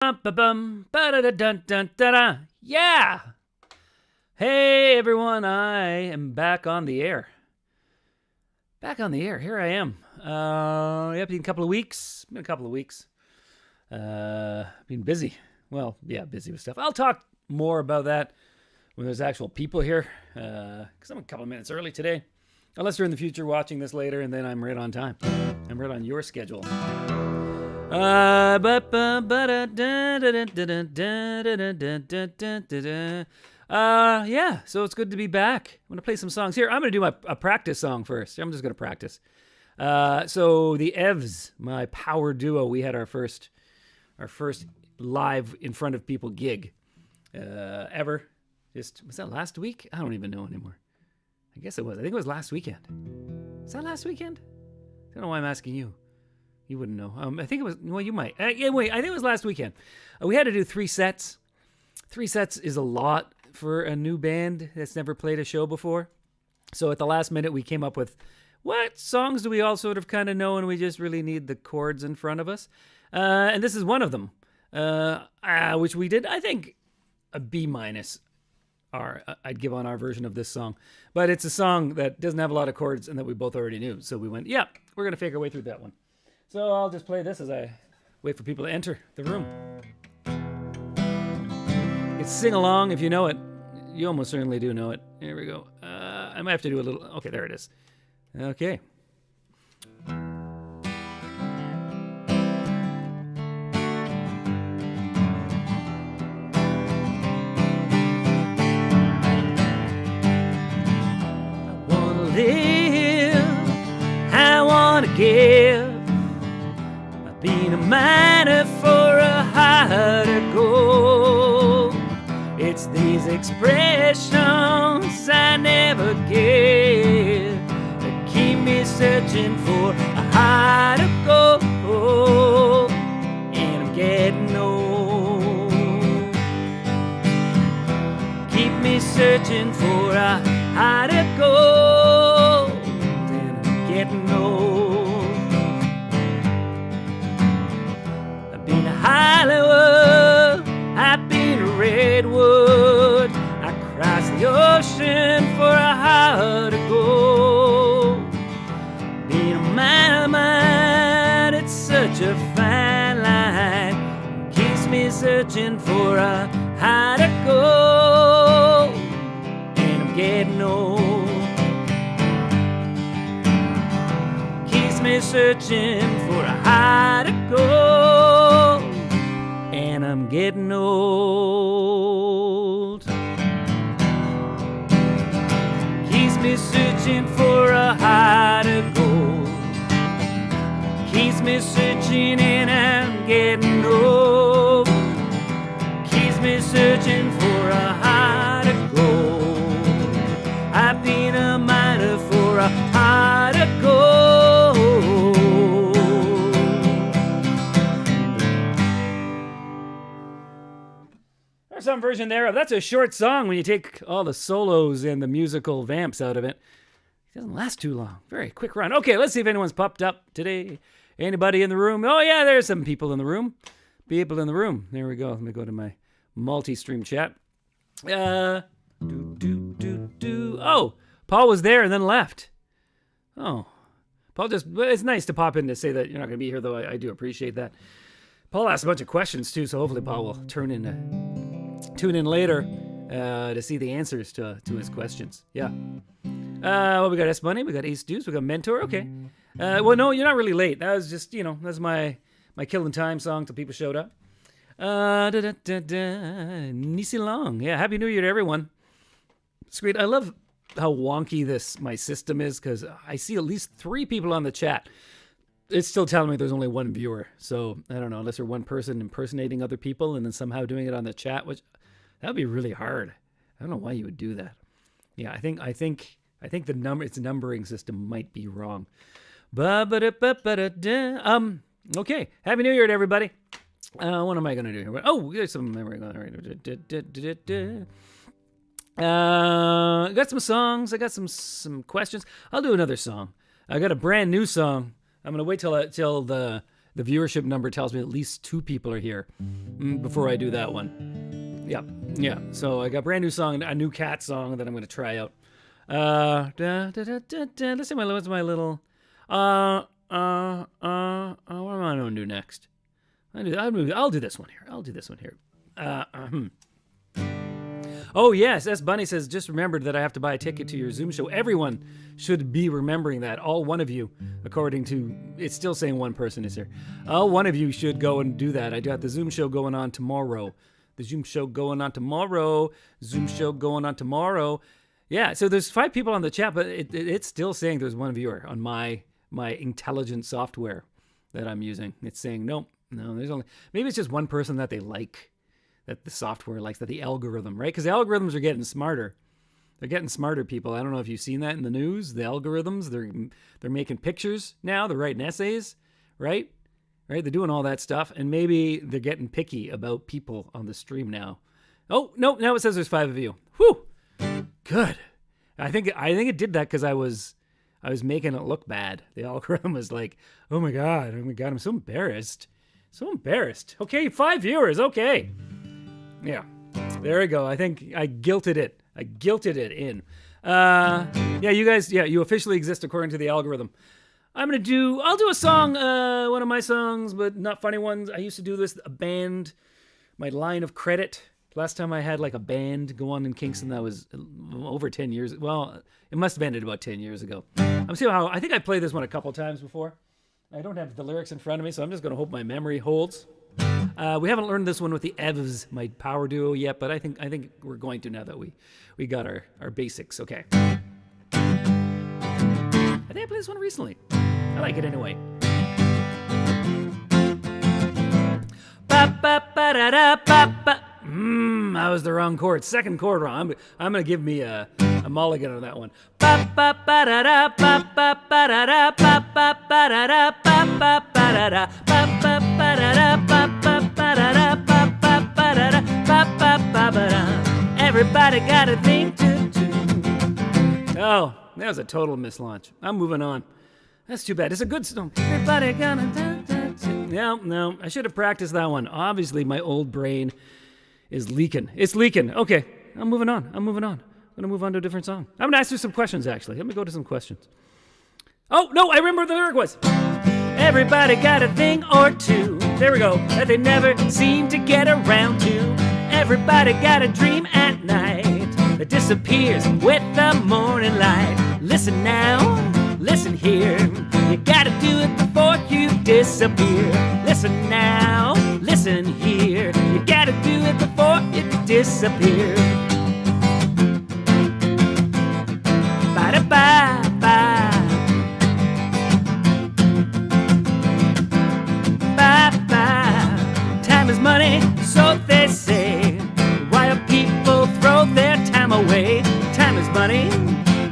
Ba-bum, ba-da-da-dun-dun-da-da. Yeah! Hey everyone, I am back on the air. Back on the air, here I am. It's been a couple of weeks. Been busy. Well, yeah, busy with stuff. I'll talk more about that when there's actual people here, because I'm a couple of minutes early today. Unless you're in the future watching this later, and then I'm right on time. I'm right on your schedule. Yeah, so it's good to be back. I'm going to play some songs. Here, I'm going to do a practice song first. I'm just going to practice. So the Evs, my power duo, we had our first live in front of people gig ever. Was that last week? I don't even know anymore. I guess it was. I think it was last weekend. Is that last weekend? I don't know why I'm asking you. You wouldn't know. I think it was, well, you might. Wait, I think it was last weekend. We had to do 3 sets. 3 sets is a lot for a new band that's never played a show before. So at the last minute, we came up with, what songs do we all sort of kind of know, and we just really need the chords in front of us? And this is one of them, which we did, I think, a B-. I'd give on our version of this song. But it's a song that doesn't have a lot of chords and that we both already knew. So we went, yeah, we're going to fake our way through that one. So I'll just play this as I wait for people to enter the room. You can sing along if you know it. You almost certainly do know it. Here we go. I might have to do a little... Okay, there it is. Okay. I want to live. I want to give. Being a miner for a harder goal. It's these expressions I never get that keep me searching for a harder goal. And I'm getting old. Keep me searching for a harder goal. And I'm getting old. Hollywood, I've been a redwood. I crossed the ocean for a heart to go. Being a man, it's such a fine line. Keeps me searching for a heart to go. And I'm getting old. Keeps me searching for a heart to go. And I'm getting old. Keeps me searching for a harder goal. Keeps me searching and I'm getting old. Keeps me searching for a harder goal. I've been a miner for a harder goal. Some version there of that's a short song when you take all the solos and the musical vamps out of it. It doesn't last too long. Very quick run. Okay, let's see if anyone's popped up today. Anybody in the room? Oh yeah, there's some people in the room. People in the room. There we go. Let me go to my multi-stream chat. Oh, Paul was there and then left. Oh, Paul it's nice to pop in to say that you're not going to be here, though. I do appreciate that. Paul asked a bunch of questions too, so hopefully Paul will tune in later to see the answers to his questions. Yeah. Well, we got S Money, we got Ace Deuce, we got Mentor. Okay. Well, no, you're not really late. That was just, that's my killing time song till people showed up. Nisi Long. Yeah, Happy New Year to everyone. It's great. I love how wonky my system is, because I see at least 3 people on the chat. It's still telling me there's only 1 viewer. So, I don't know, unless there's one person impersonating other people and then somehow doing it on the chat, which that would be really hard. I don't know why you would do that. Yeah, I think the numbering system might be wrong. Okay. Happy New Year to everybody. What am I going to do here? Oh, there's some memory. I got some songs. I got some questions. I'll do another song. I got a brand new song. I'm gonna wait till the The viewership number tells me at least 2 people are here before I do that one. Yeah. So I got a brand new song, a new cat song that I'm going to try out. Let's see what's my little. What am I going to do next? I'll do this one here. Oh, yes. S. Bunny says, just remembered that I have to buy a ticket to your Zoom show. Everyone should be remembering that. All one of you, according to, it's still saying one person is here. All one of you should go and do that. I got the Zoom show going on tomorrow. Zoom show going on tomorrow. Yeah, so there's 5 people on the chat, but it's still saying there's one viewer on my intelligent software that I'm using. It's saying, no, there's only, maybe it's just one person that they like. That the software likes, that the algorithm, right? Because the algorithms are getting smarter. They're getting smarter, people. I don't know if you've seen that in the news. The algorithms, they're making pictures now. They're writing essays, right? They're doing all that stuff. And maybe they're getting picky about people on the stream now. Oh, no, now it says there's 5 of you. Whew, good. I think it did that because I was making it look bad. The algorithm was like, oh my God, I'm so embarrassed. Okay, 5 viewers, okay. Yeah, there we go. I think I guilted it in. Yeah, you guys, you officially exist according to the algorithm. I'll do a song, one of my songs, but not funny ones. I used to do this, a band, my line of credit. Last time I had like a band go on in Kingston, that was over 10 years. Well, it must have ended about 10 years ago. I think I played this one a couple times before. I don't have the lyrics in front of me, so I'm just going to hope my memory holds. We haven't learned this one with the Evs, my power duo, yet, but I think we're going to now that we got our basics. Okay. I think I played this one recently. I like it anyway. That was the wrong chord. Second chord wrong. I'm gonna give me a mulligan on that one. Everybody got a thing to do. Oh, that was a total mislaunch. I'm moving on. That's too bad. It's a good song. Everybody got a No, I should have practiced that one. Obviously, my old brain is leaking. It's leaking. Okay, I'm moving on. I'm going to move on to a different song. I'm going to ask you some questions, actually. Let me go to some questions. Oh, no, I remember what the lyric was. Everybody got a thing or two. There we go. That they never seem to get around to. Everybody got a dream at night that disappears with the morning light. Listen now, listen here. You gotta do it before you disappear. Listen now, listen here. You gotta do it before you disappear. Ba-da-ba-ba. Ba-ba. Time is money, so they say. Why do people throw their time away? Time is money,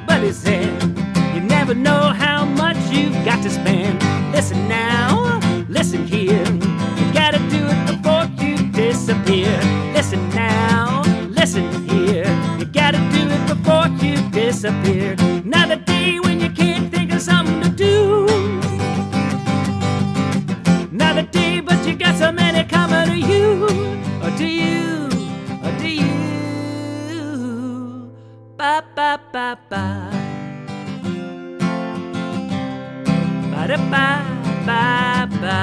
but it's in. You never know how much you've got to spend. Listen now, listen here. You gotta do it before you disappear. Listen now, listen here. You gotta do it before you disappear. Another day when you can't think of something to do. Another day, but you got so many coming to you. Or do you? Or do you? Ba ba ba ba. Ba da ba ba ba.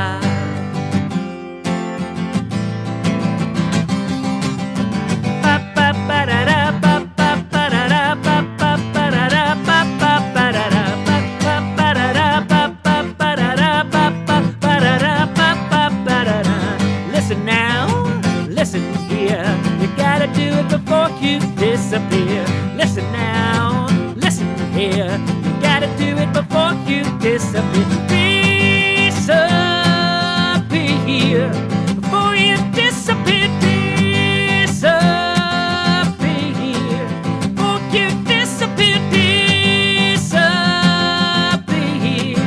Ba ba ba da da ba ba ba da da ba ba ba da da ba ba ba da da ba ba ba da da ba ba ba da da ba ba ba da da ba ba ba da da. Listen now, listen here. You gotta do it before you disappear. Listen now, listen here. You gotta do it before you disappear. Disappear before you disappear. Disappear before you disappear. Disappear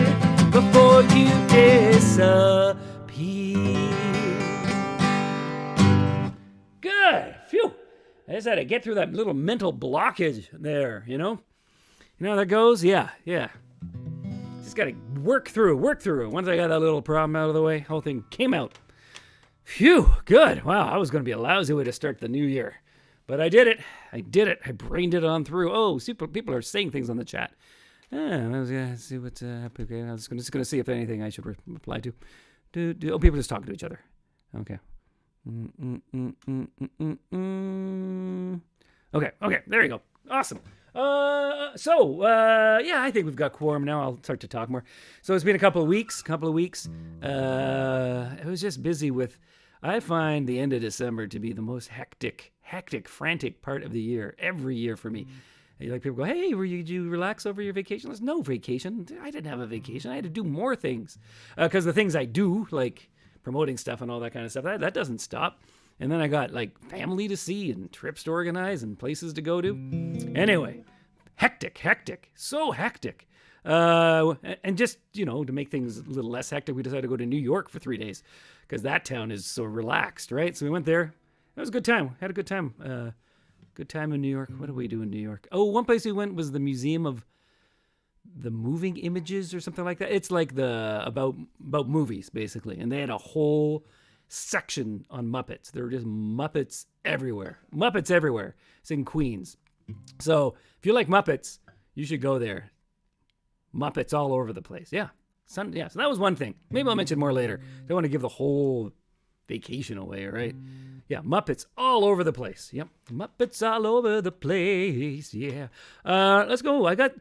before you disappear. Good. Phew. I just had to get through that little mental blockage there, you know? You know how that goes? Yeah. Just got to work through. Once I got that little problem out of the way, whole thing came out. Phew, good. Wow, I was going to be a lousy way to start the new year. But I did it. I brained it on through. Oh, people are saying things on the chat. I was going to see what's happening. I was just going to see if anything I should reply to. Oh, people just talking to each other. Okay. Okay, there you go. Awesome. Yeah, I think we've got quorum now. I'll start to talk more. So it's been a couple of weeks. I was just busy with, I find the end of December to be the most hectic, frantic part of the year, every year for me. Like people go, hey, did you relax over your vacation? There's no vacation. I didn't have a vacation. I had to do more things. Because the things I do, like promoting stuff and all that kind of stuff, that doesn't stop. And then I got like family to see and trips to organize and places to go to. Anyway, hectic, so hectic. And just, to make things a little less hectic, we decided to go to New York for 3 days because that town is so relaxed, right? So we went there. It was a good time. Had a good time. Good time in New York. What did we do in New York? Oh, one place we went was the Museum of the Moving Images or something like that. It's like about movies, basically. And they had a whole section on Muppets. There were just Muppets everywhere. It's in Queens. So if you like Muppets, you should go there. Muppets all over the place. Yeah. So that was one thing. Maybe I'll mention more later. Don't want to give the whole vacation away, right? Yeah, Muppets all over the place. Yep, Muppets all over the place. Yeah. Let's go. I got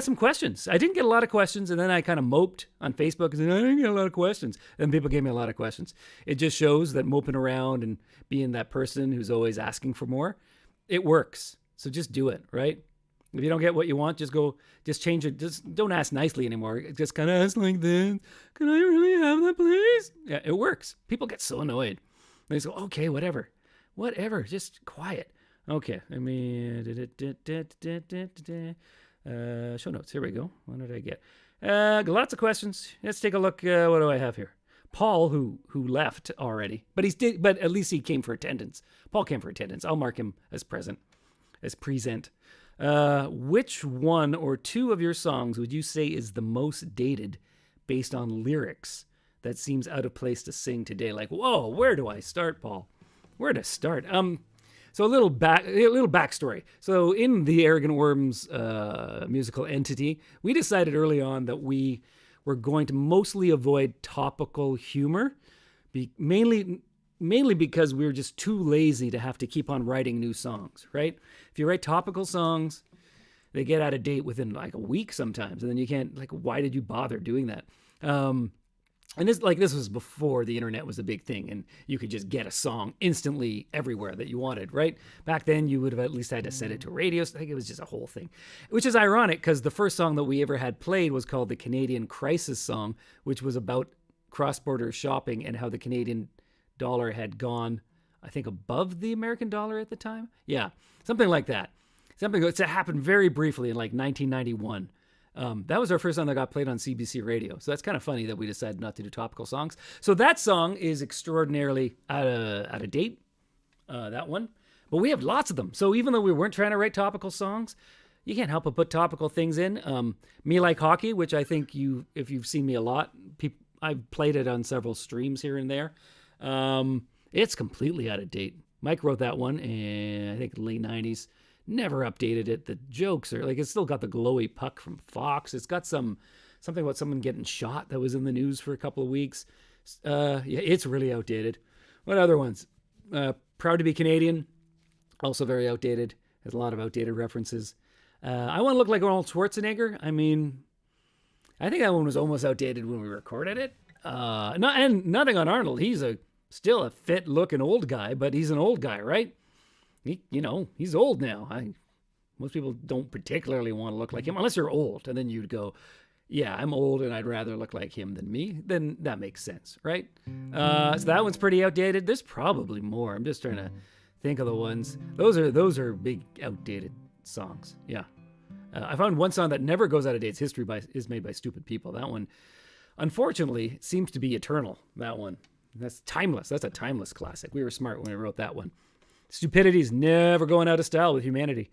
some questions. I didn't get a lot of questions, and then I kind of moped on Facebook and said, I didn't get a lot of questions. And people gave me a lot of questions. It just shows that moping around and being that person who's always asking for more, it works. So just do it, right? If you don't get what you want, just change it. Just don't ask nicely anymore. Just kind of ask like this. Can I really have that, please? Yeah, it works. People get so annoyed. They go, okay, whatever, just quiet. Okay, I mean, show notes. Here we go. What did I get? Lots of questions. Let's take a look. What do I have here? Paul, who left already, but at least he came for attendance. Paul came for attendance. I'll mark him as present. Which one or two of your songs would you say is the most dated based on lyrics that seems out of place to sing today? Like, whoa, where do I start, Paul? Where to start? So a little backstory. So in the Arrogant Worms musical entity, we decided early on that we were going to mostly avoid topical humor, mainly because we were just too lazy to have to keep on writing new songs, right? If you write topical songs, they get out of date within like a week sometimes, and then you can't, like, why did you bother doing that? And this was before the internet was a big thing, and you could just get a song instantly everywhere that you wanted, right? Back then, you would have at least had to send it to radio. So I think it was just a whole thing, which is ironic because the first song that we ever had played was called the Canadian Crisis Song, which was about cross-border shopping and how the Canadian dollar had gone, I think, above the American dollar at the time. Yeah, something like that. Something that happened very briefly in like 1991. That was our first song that got played on CBC radio. So that's kind of funny that we decided not to do topical songs. So that song is extraordinarily out of date, that one. But we have lots of them. So even though we weren't trying to write topical songs, you can't help but put topical things in. Me Like Hockey, which I think if you've seen me a lot, I've played it on several streams here and there. It's completely out of date. Mike wrote that one in, I think, the late 90s. Never updated it. The jokes are like, it's still got the glowy puck from Fox. It's got something about someone getting shot that was in the news for a couple of weeks. Yeah, it's really outdated. What other ones? Proud to be Canadian. Also very outdated. Has a lot of outdated references. I Want to Look Like Arnold Schwarzenegger. I mean, I think that one was almost outdated when we recorded it. And nothing on Arnold. He's still a fit looking old guy, but he's an old guy, right? He's old now. Most people don't particularly want to look like him unless you're old. And then you'd go, yeah, I'm old and I'd rather look like him than me. Then that makes sense, right? So that one's pretty outdated. There's probably more. I'm just trying to think of the ones. Those are big outdated songs. Yeah. I found one song that never goes out of date. It's History is Made by Stupid People. That one, unfortunately, seems to be eternal. That one. That's timeless. That's a timeless classic. We were smart when we wrote that one. Stupidity is never going out of style with humanity.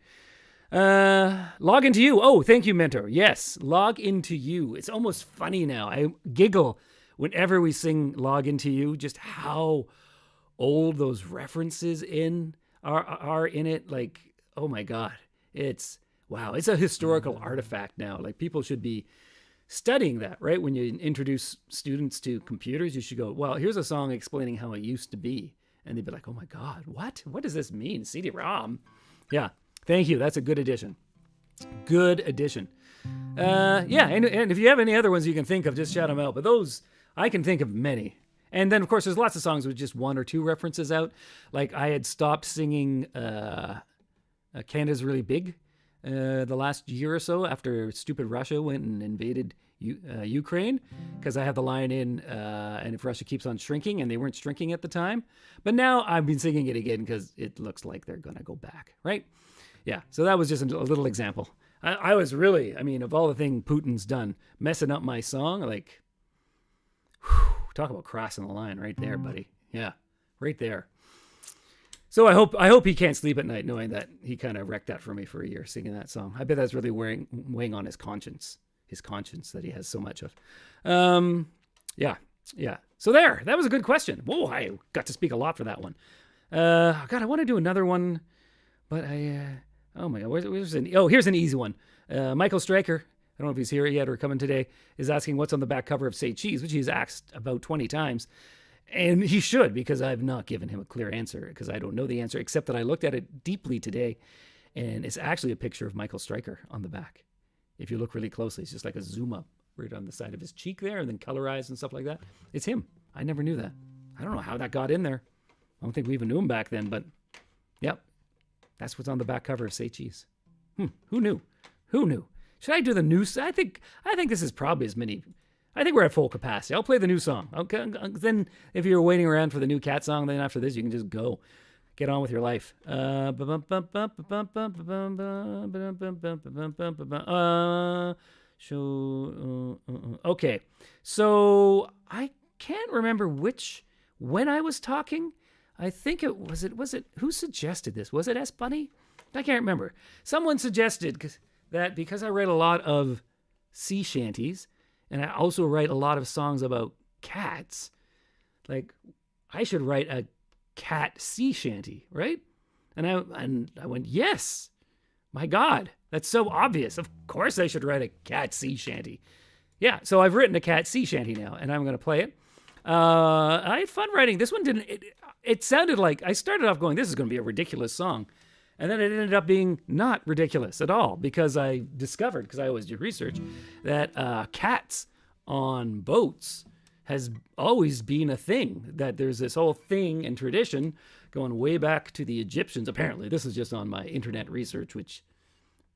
Log into you. Oh, thank you, mentor. Yes, log into you. It's almost funny now. I giggle whenever we sing log into you, just how old those references are in it. Like, oh my God. It's a historical artifact now. Like, people should be studying that, right? When you introduce students to computers, you should go, well, here's a song explaining how it used to be. And they'd be like, oh my God, what? What does this mean? CD-ROM? Yeah. Thank you. That's a good addition. Good addition. Yeah, and if you have any other ones you can think of, just shout them out. But those, I can think of many. And then, of course, there's lots of songs with just one or two references out. Like, I had stopped singing Canada's Really Big the last year or so after stupid Russia went and invaded Ukraine, because I have the line in, and if Russia keeps on shrinking, and they weren't shrinking at the time. But now I've been singing it again because it looks like they're going to go back, right? Yeah, so that was just a little example. I was really, I mean, of all the things Putin's done, messing up my song, like, whew, talk about crossing the line right there, buddy. Yeah, right there. So I hope he can't sleep at night knowing that he kind of wrecked that for me for a year, singing that song. I bet that's really weighing on his conscience that he has so much of. Yeah. So that was a good question. Whoa, I got to speak a lot for that one. God, I want to do another one, but oh my God, here's an easy one. Michael Stryker, I don't know if he's here yet or coming today, is asking what's on the back cover of Say Cheese, which he's asked about 20 times. And he should, because I've not given him a clear answer, because I don't know the answer, except that I looked at it deeply today, and it's actually a picture of Michael Stryker on the back. If you look really closely, it's just like a zoom up right on the side of his cheek there, and then colorized and stuff like that. It's him. I never knew that. I don't know how that got in there. I don't think we even knew him back then, but yep. That's what's on the back cover of Say Cheese. Who knew? Should I do the new? I think this is probably as many. I think we're at full capacity. I'll play the new song. Okay. Then if you're waiting around for the new Cat song, then after this you can just go. Get on with your life. Okay. So I can't remember when I was talking. I think was it who suggested this? Was it S Bunny? I can't remember. Someone suggested that because I write a lot of sea shanties, and I also write a lot of songs about cats, like I should write a cat sea shanty, right? And I went, yes, my God, that's so obvious. Of course I should write a cat sea shanty. Yeah, so I've written a cat sea shanty now, and I'm going to play it. I had fun writing. This one didn't, it sounded like, I started off going, this is going to be a ridiculous song. And then it ended up being not ridiculous at all, because I discovered, because I always do research, that cats on boats has always been a thing, that there's this whole thing and tradition going way back to the Egyptians. Apparently, this is just on my internet research, which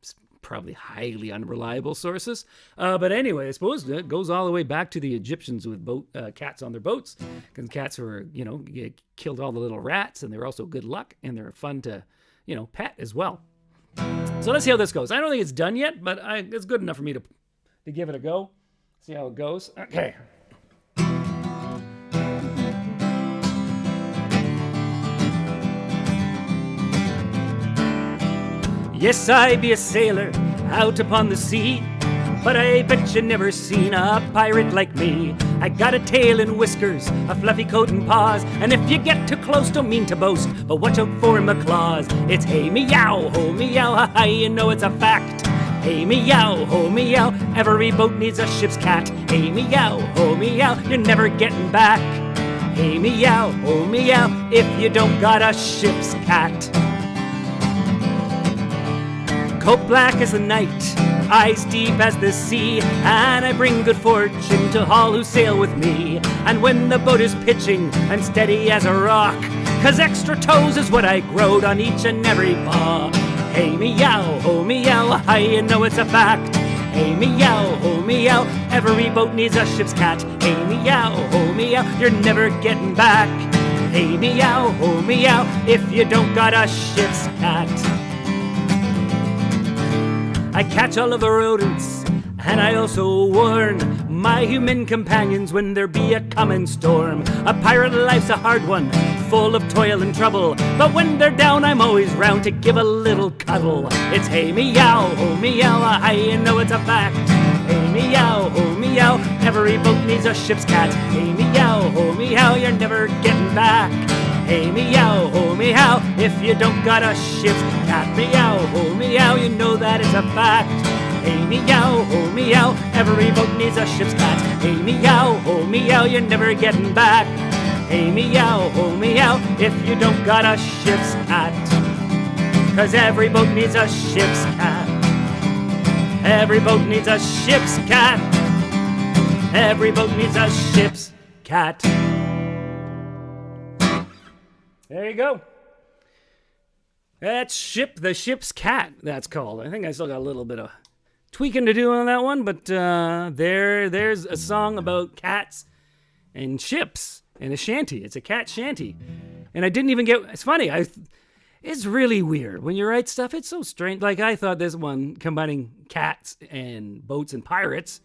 is probably highly unreliable sources. But anyway, I suppose it goes all the way back to the Egyptians with cats on their boats, because cats were, killed all the little rats, and they were also good luck, and they're fun to, pet as well. So let's see how this goes. I don't think it's done yet, but it's good enough for me to give it a go. See how it goes. Okay. Yes, I be a sailor out upon the sea, but I bet you never seen a pirate like me. I got a tail and whiskers, a fluffy coat and paws, and if you get too close, don't mean to boast, but watch out for my claws. It's hey meow, ho meow, ha ha, you know it's a fact. Hey meow, ho meow, every boat needs a ship's cat. Hey meow, ho meow, you're never getting back. Hey meow, ho meow, if you don't got a ship's cat. Coat black as the night, eyes deep as the sea, and I bring good fortune to all who sail with me. And when the boat is pitching, I'm steady as a rock, 'cause extra toes is what I growed on each and every paw. Hey meow, ho meow, hi, you know it's a fact. Hey meow, ho meow, every boat needs a ship's cat. Hey meow, ho meow, you're never getting back. Hey meow, ho meow, if you don't got a ship's cat. I catch all of the rodents, and I also warn my human companions when there be a coming storm. A pirate life's a hard one, full of toil and trouble, but when they're down I'm always round to give a little cuddle. It's hey meow, oh meow, hi, you know it's a fact. Hey meow, oh meow, every boat needs a ship's cat. Hey meow, oh meow, you're never getting back. Hey meow, oh meow, if you don't got a ship's cat. Meow, oh meow, you know that it's a fact. Hey meow, oh meow, every boat needs a ship's cat. Hey meow, oh meow, you're never getting back. Hey meow, oh meow, if you don't got a ship's cat. 'Cause every boat needs a ship's cat. Every boat needs a ship's cat. Every boat needs a ship's cat. There you go. That's the ship's cat, that's called. I think I still got a little bit of tweaking to do on that one, but there's a song about cats and ships and a shanty. It's a cat shanty. And I didn't even get, it's funny, it's really weird. When you write stuff, it's so strange. Like, I thought this one, combining cats and boats and pirates,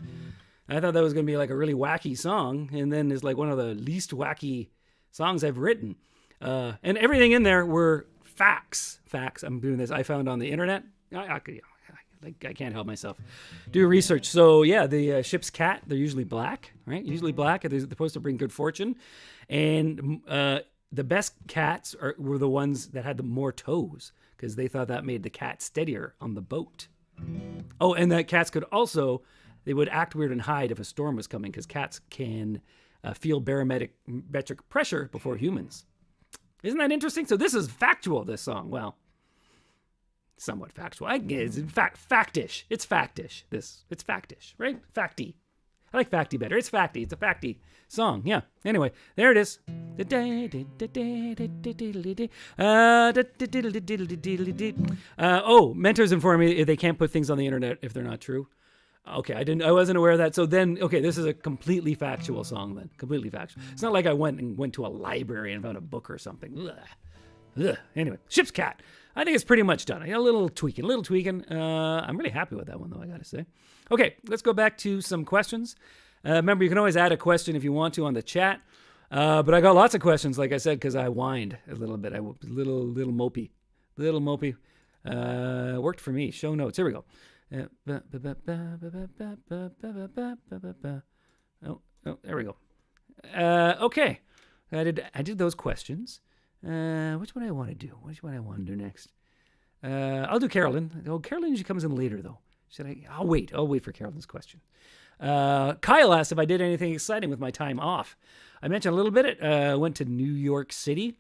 I thought that was going to be like a really wacky song, and then it's like one of the least wacky songs I've written. And everything in there were facts. I'm doing this. I found on the internet. I can't help myself. Do research. So yeah, the ship's cat, they're usually black, right? Usually black. They're supposed to bring good fortune. And the best cats were the ones that had the more toes, because they thought that made the cat steadier on the boat. Oh, and that cats could also, they would act weird and hide if a storm was coming, because cats can feel barometric pressure before humans. Isn't that interesting? So this is factual, this song. Well, somewhat factual. It's factish. It's factish. It's factish, right? Facty. I like facty better. It's facty. It's a facty song. Yeah. Anyway, there it is. Mentors inform me they can't put things on the internet if they're not true. Okay, I wasn't aware of that. So then, okay, this is a completely factual song then. Completely factual. It's not like I went to a library and found a book or something. Ugh. Anyway, Ship's Cat. I think it's pretty much done. I got a little tweaking. I'm really happy with that one, though, I gotta say. Okay, let's go back to some questions. Remember, you can always add a question if you want to on the chat. But I got lots of questions, like I said, because I whined a little bit. I was a little mopey. Worked for me. Show notes. Here we go. Oh, there we go. Okay. I did those questions. Which one I want to do? Which one I want to do next? I'll do Carolyn. Oh, Carolyn usually comes in later, though. I'll wait for Carolyn's question. Kyle asked if I did anything exciting with my time off. I mentioned a little bit. I went to New York City.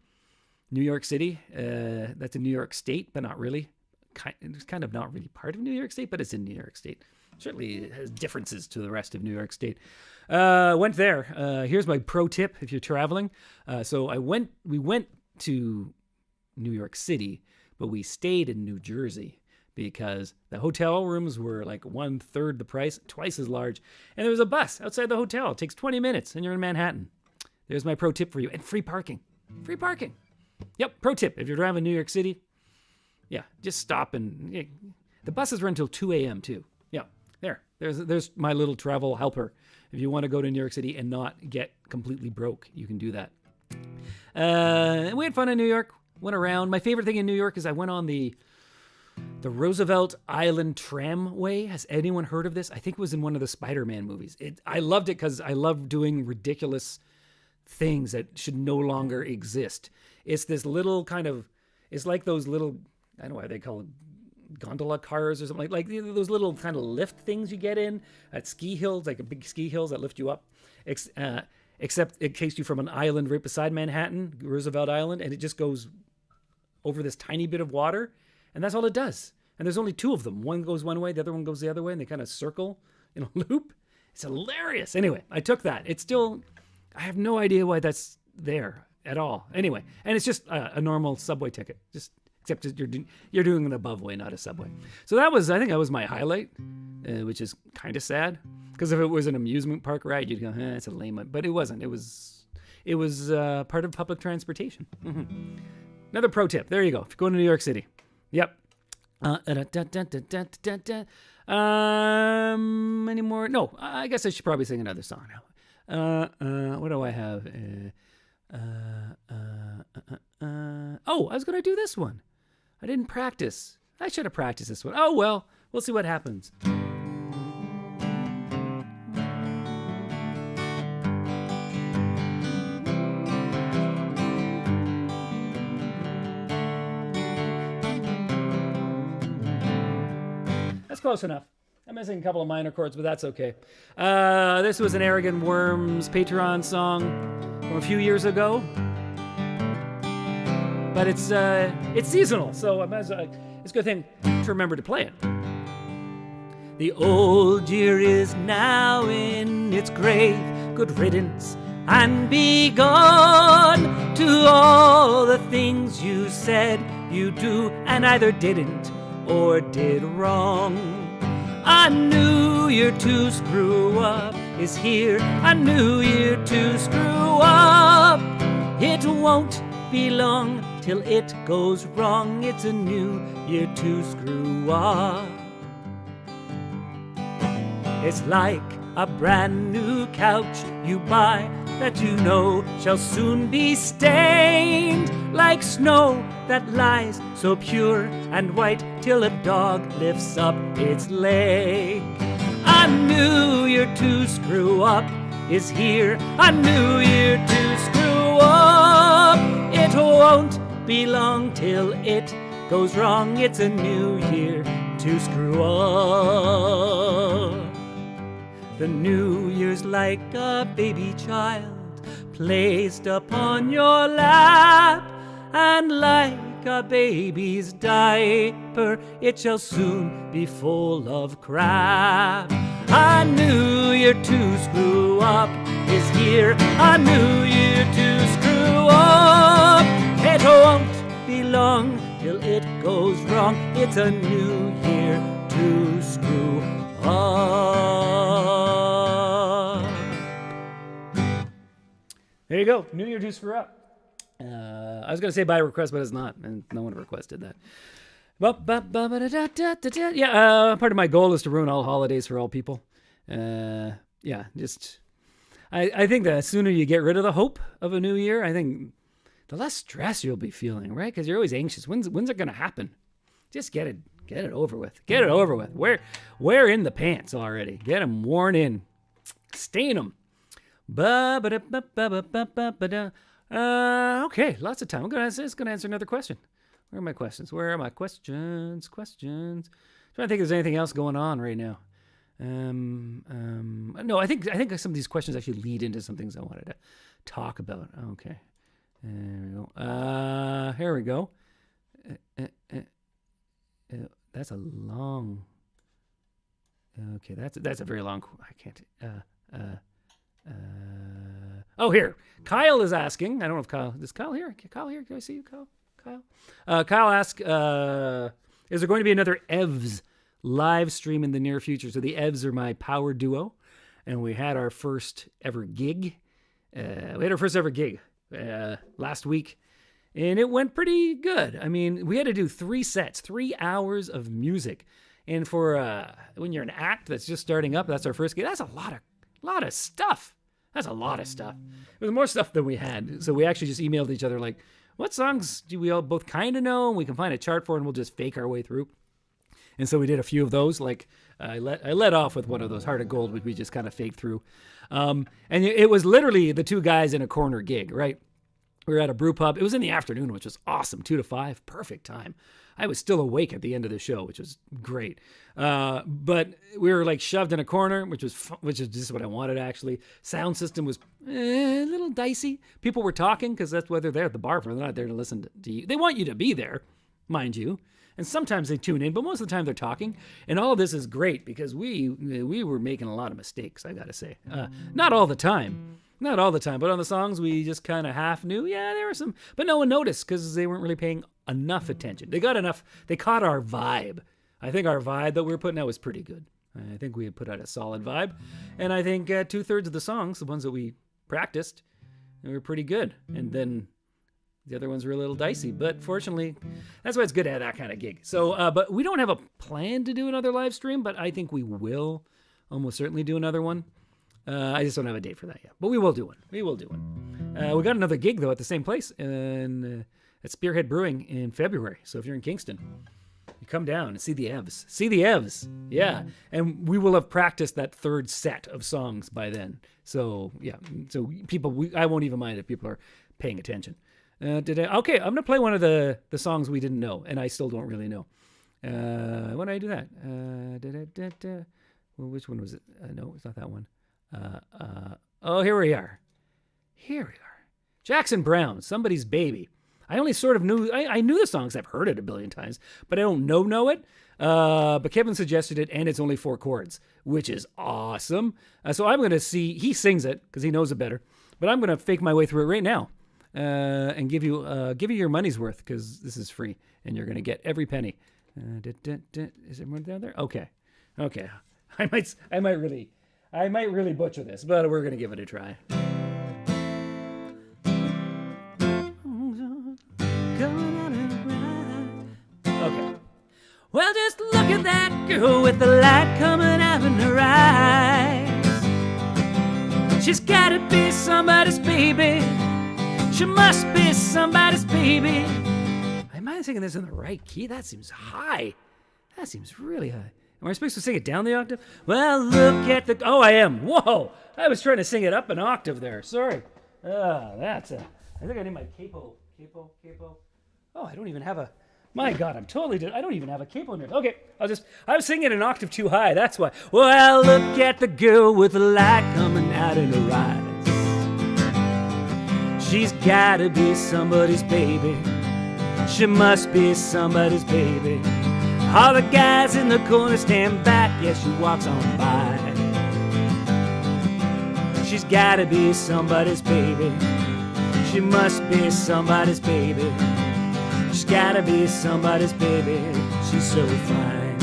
That's in New York State, but not really. It's kind of not really part of New York State, but it's in New York State. Certainly it has differences to the rest of New York State. Went there. Here's my pro tip if you're traveling. We went to New York City, but we stayed in New Jersey because the hotel rooms were like 1/3 the price, twice as large. And there was a bus outside the hotel. It takes 20 minutes and you're in Manhattan. There's my pro tip for you. And free parking. Free parking. Yep, pro tip. If you're driving New York City, yeah, just stop and the buses run until 2 a.m. too. Yeah, there's my little travel helper. If you want to go to New York City and not get completely broke, you can do that. We had fun in New York. Went around. My favorite thing in New York is I went on the Roosevelt Island Tramway. Has anyone heard of this? I think it was in one of the Spider-Man movies. I loved it because I love doing ridiculous things that should no longer exist. It's this little kind of, it's like those little, I don't know why they call it gondola cars or something like those little kind of lift things you get in at ski hills, like a big ski hills that lift you up. Except it takes you from an island right beside Manhattan, Roosevelt Island, and it just goes over this tiny bit of water, and that's all it does. And there's only two of them. One goes one way, the other one goes the other way, and they kind of circle in a loop. It's hilarious. Anyway, I took that. It's still, I have no idea why that's there at all. Anyway, and it's just a normal subway ticket, except that you're doing an above way, not a subway. So I think that was my highlight, which is kind of sad. Because if it was an amusement park ride, you'd go, it's a lame one. But it wasn't. It was part of public transportation. Mm-hmm. Another pro tip. There you go. If you're going to New York City. Yep. Any more? No, I guess I should probably sing another song now. What do I have? Oh, I was going to do this one. I didn't practice. I should have practiced this one. Oh, well, we'll see what happens. That's close enough. I'm missing a couple of minor chords, but that's okay. This was an Arrogant Worms Patreon song from a few years ago. But it's seasonal, so it's a good thing to remember to play it. The old year is now in its grave. Good riddance and be gone to all the things you said you do and either didn't or did wrong. A new year to screw up is here. A new year to screw up. It won't be long till it goes wrong. It's a new year to screw up. It's like a brand new couch you buy that you know shall soon be stained, like snow that lies so pure and white till a dog lifts up its leg. A new year to screw up is here. A new year to screw up. It won't be long till it goes wrong. It's a new year to screw up. The new year's like a baby child placed upon your lap, and like a baby's diaper, it shall soon be full of crap. A new year to screw up is here. A new year to screw up. It won't be long till it goes wrong. It's a new year to screw up. There you go. New year to screw up. I was going to say by request, but it's not, and no one requested that. Yeah, part of my goal is to ruin all holidays for all people. I think the sooner you get rid of the hope of a new year, I think the less stress you'll be feeling, right? Because you're always anxious. When's it going to happen? Just get it over with. Get it over with. Wear in the pants already. Get them worn in. Stain them. Okay, lots of time. I'm going to answer another question. Where are my questions? Questions. Trying to think if there's anything else going on right now. No, I think some of these questions actually lead into some things I wanted to talk about. Okay. Here we go. That's a long. Okay, that's a very long. I can't. Here. Kyle is asking. I don't know if Kyle is Kyle here. Kyle here? Can I see you, Kyle? Kyle asks, is there going to be another EVs live stream in the near future? So the EVs are my power duo, and we had our first ever gig. Last week, and it went pretty good. I mean, we had to do 3 sets, 3 hours of music, and for when you're an act that's just starting up, that's our first gig. That's a lot of stuff. That's a lot of stuff. It was more stuff than we had. So we actually just emailed each other like, what songs do we all both kind of know and we can find a chart for, and we'll just fake our way through. And so we did a few of those. Like I let off with one of those Heart of Gold, which we just kind of faked through. And it was literally the 2 guys in a corner gig, right? We were at a brew pub. It was in the afternoon, which was awesome. 2 to 5, perfect time. I was still awake at the end of the show, which was great. But we were like shoved in a corner, which is just what I wanted, actually. Sound system was a little dicey. People were talking because that's why they're there at the bar for. They're not there to listen to you. They want you to be there, mind you. And sometimes they tune in, but most of the time they're talking. And all of this is great because we were making a lot of mistakes, I got to say. Not all the time, but on the songs we just kind of half knew. Yeah, there were some, but no one noticed because they weren't really paying enough attention. They caught our vibe. I think our vibe that we were putting out was pretty good. I think we had put out a solid vibe. And I think 2/3 of the songs, the ones that we practiced, they were pretty good. And then The other ones were a little dicey, but fortunately, that's why it's good to have that kind of gig. So, but we don't have a plan to do another live stream, but I think we will almost certainly do another one. I just don't have a date for that yet, but we will do one. We got another gig though at the same place at Spearhead Brewing in February. So if you're in Kingston, you come down and see the Evs. See the Evs. Yeah. And we will have practiced that third set of songs by then. So, yeah. So people, I won't even mind if people are paying attention. Okay, I'm going to play one of the songs we didn't know, and I still don't really know. When did I do that? Well, which one was it? No, it's not that one. Oh, here we are. Jackson Browne, Somebody's Baby. I only sort of knew, I knew the songs, I've heard it a billion times, but I don't know it. But Kevin suggested it, and it's only 4 chords, which is awesome. So I'm going to see, he sings it, because he knows it better, but I'm going to fake my way through it right now. And give you your money's worth, because this is free and you're going to get every penny. Is everyone down there? Okay. I might really butcher this, but we're going to give it a try. Okay. Well, just look at that girl with the light coming out in her eyes. She's got to be somebody's baby. She must be somebody's baby. Am I singing this in the right key? That seems high. That seems really high. Am I supposed to sing it down the octave? Well, look at the... Oh, I am. Whoa. I was trying to sing it up an octave there. Sorry. I think I need my capo. Oh, I don't even have a... My God, I'm totally... I don't even have a capo in here. Okay, I was singing an octave too high. That's why. Well, look at the girl with the light coming out in her eyes. She's gotta be somebody's baby. She must be somebody's baby. All the guys in the corner stand back as she walks on by. She's gotta be somebody's baby. She must be somebody's baby. She's gotta be somebody's baby. She's so fine.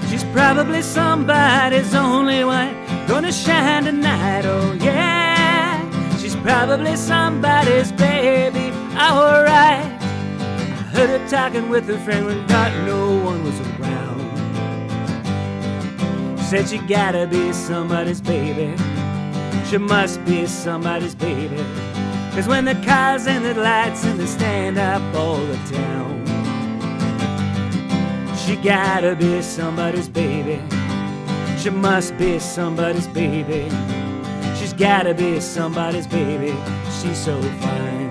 She's probably somebody's only one gonna shine tonight, oh yeah. She's probably somebody's baby, alright. I heard her talking with her friend when no one was around. She said she gotta be somebody's baby. She must be somebody's baby. 'Cause when the cars and the lights and they stand up all the town, she gotta be somebody's baby. She must be somebody's baby. She's gotta be somebody's baby. She's so fine.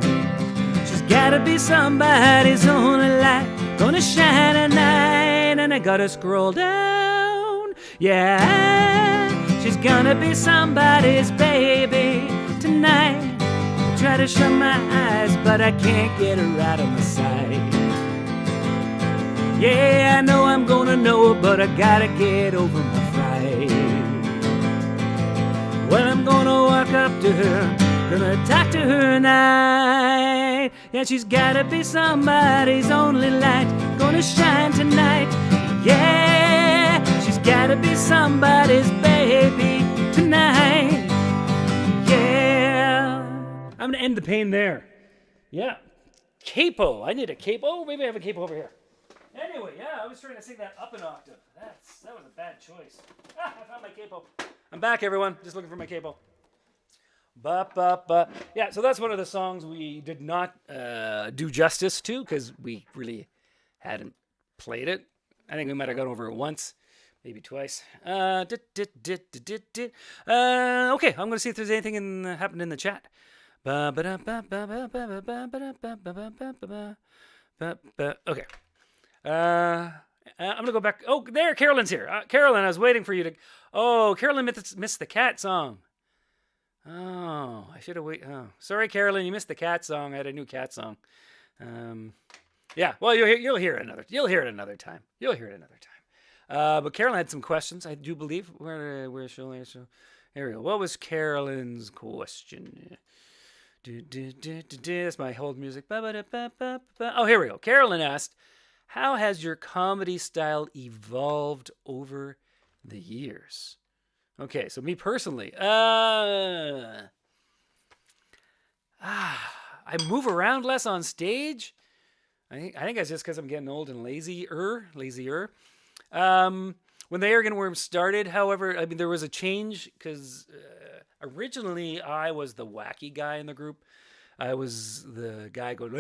She's gotta be somebody's only light gonna shine at night. And I gotta scroll down. Yeah, she's gonna be somebody's baby tonight. I try to shut my eyes, but I can't get her out of my sight. Yeah, I know I'm gonna know her, but I gotta get over my fright. Well, I'm gonna walk up to her, gonna talk to her tonight. Yeah, she's gotta be somebody's only light, gonna shine tonight. Yeah, she's gotta be somebody's baby tonight. Yeah. I'm gonna end the pain there. Yeah. Capo. I need a capo. Oh, maybe I have a capo over here. Anyway, yeah, I was trying to sing that up an octave. That was a bad choice. I found my capo. I'm back, everyone. Just looking for my capo. Yeah, so that's one of the songs we did not do justice to because we really hadn't played it. I think we might have gone over it once, maybe twice. Okay, I'm going to see if there's anything happened in the chat. Okay. I'm going to go back. Oh, there, Carolyn's here. Carolyn, I was waiting for you to... Oh, Carolyn missed the cat song. Oh, I should have waited. Oh, sorry, Carolyn, you missed the cat song. I had a new cat song. Yeah, well, you'll hear it another time. You'll hear it another time. But Carolyn had some questions, I do believe. Where's she? Here we go. What was Carolyn's question? That's my hold music. Oh, here we go. Carolyn asked, how has your comedy style evolved over the years? Okay, so me personally, I I move around less on stage. I think that's just because I'm getting old and lazier. When the Arrogant Worm started, however, I mean, there was a change because originally I was the wacky guy in the group. I was the guy going,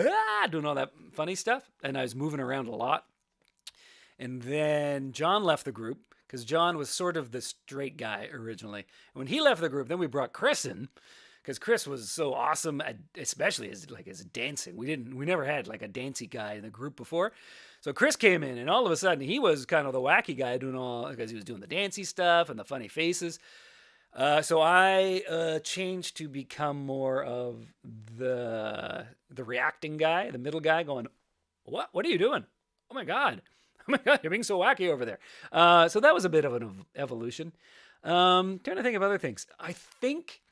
doing all that funny stuff, and I was moving around a lot. And then John left the group because John was sort of the straight guy originally. And when he left the group, then we brought Chris in because Chris was so awesome, especially as dancing. We never had like a dancey guy in the group before. So Chris came in, and all of a sudden he was kind of the wacky guy doing all, because he was doing the dancey stuff and the funny faces. So I changed to become more of the reacting guy, the middle guy, going, "What? What are you doing? Oh my god! Oh my god! You're being so wacky over there." So that was a bit of an evolution. Trying to think of other things. I think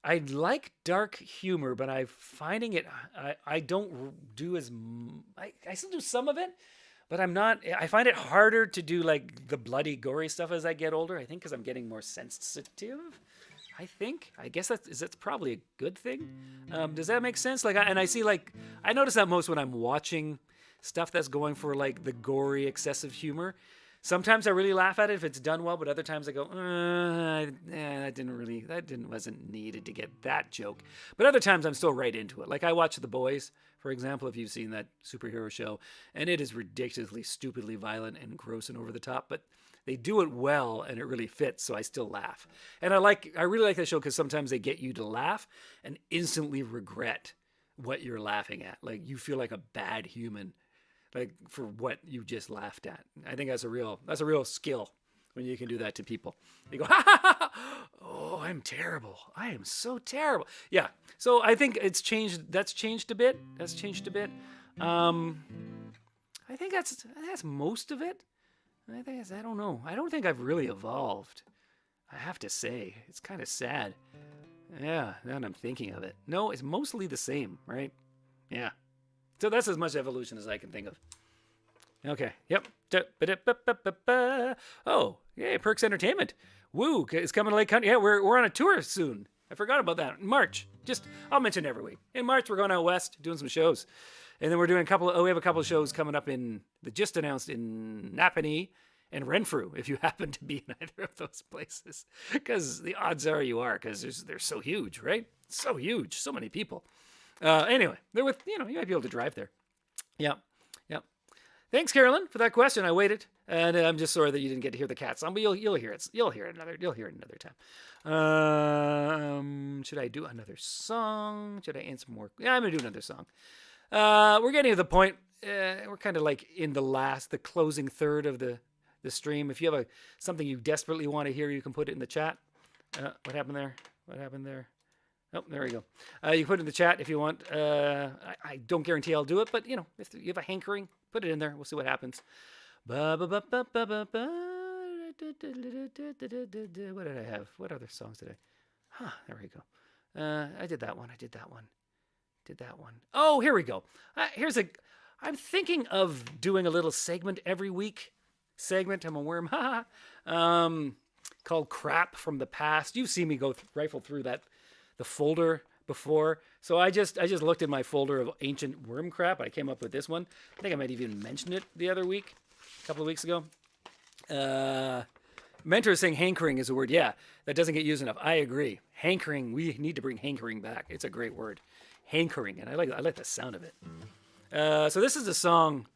I like dark humor, but I'm finding it. I don't do as. I still do some of it, but I'm not. I find it harder to do like the bloody, gory stuff as I get older. I think because I'm getting more sensitive. I guess that's probably a good thing. Does that make sense? Like, I see like I notice that most when I'm watching stuff that's going for like the gory, excessive humor. Sometimes I really laugh at it if it's done well, but other times I go, that wasn't needed to get that joke. But other times I'm still right into it. Like I watch The Boys, for example, if you've seen that superhero show, and it is ridiculously, stupidly violent and gross and over the top, but they do it well and it really fits, so I still laugh. And I really like that show because sometimes they get you to laugh and instantly regret what you're laughing at. Like you feel like a bad human. Like for what you just laughed at. I think that's a real skill when you can do that to people. You go, ha ha ha! Oh, I'm terrible. I am so terrible. Yeah. So I think it's changed. That's changed a bit. I think that's most of it. I don't know. I don't think I've really evolved. I have to say, it's kind of sad. Yeah. Now that I'm thinking of it, no, it's mostly the same, right? Yeah. So that's as much evolution as I can think of. Okay. Yep. Oh, yeah. Perks Entertainment. Woo! It's coming to Lake Country. Yeah, we're on a tour soon. I forgot about that. In March. I'll mention every week. In March, we're going out west, doing some shows, and then we're doing we have a couple of shows coming up just announced in Napanee and Renfrew. If you happen to be in either of those places, because the odds are you are, because they're so huge, right? So huge, so many people. Anyway, you might be able to drive there. Yeah. Thanks, Carolyn, for that question. I waited, and I'm just sorry that you didn't get to hear the cat song, but you'll hear it. You'll hear it another time. Should I do another song? Should I answer more? Yeah, I'm gonna do another song. We're getting to the point. We're kind of like in the closing third of the stream. If you have something you desperately want to hear, you can put it in the chat. What happened there? Oh, there we go. You can put it in the chat if you want. I don't guarantee I'll do it, but if you have a hankering, put it in there. We'll see what happens. What did I have? What other songs did I? There we go. I did that one. Oh, here we go. I'm thinking of doing a little segment every week. I'm a worm. Called Crap from the Past. You've seen me go rifle through the folder before. So I just looked in my folder of ancient worm crap. I came up with this one. I think I might even mention it the other week, a couple of weeks ago. Mentor is saying hankering is a word. Yeah, that doesn't get used enough. I agree. Hankering, we need to bring hankering back. It's a great word. Hankering, and I like the sound of it. So this is a song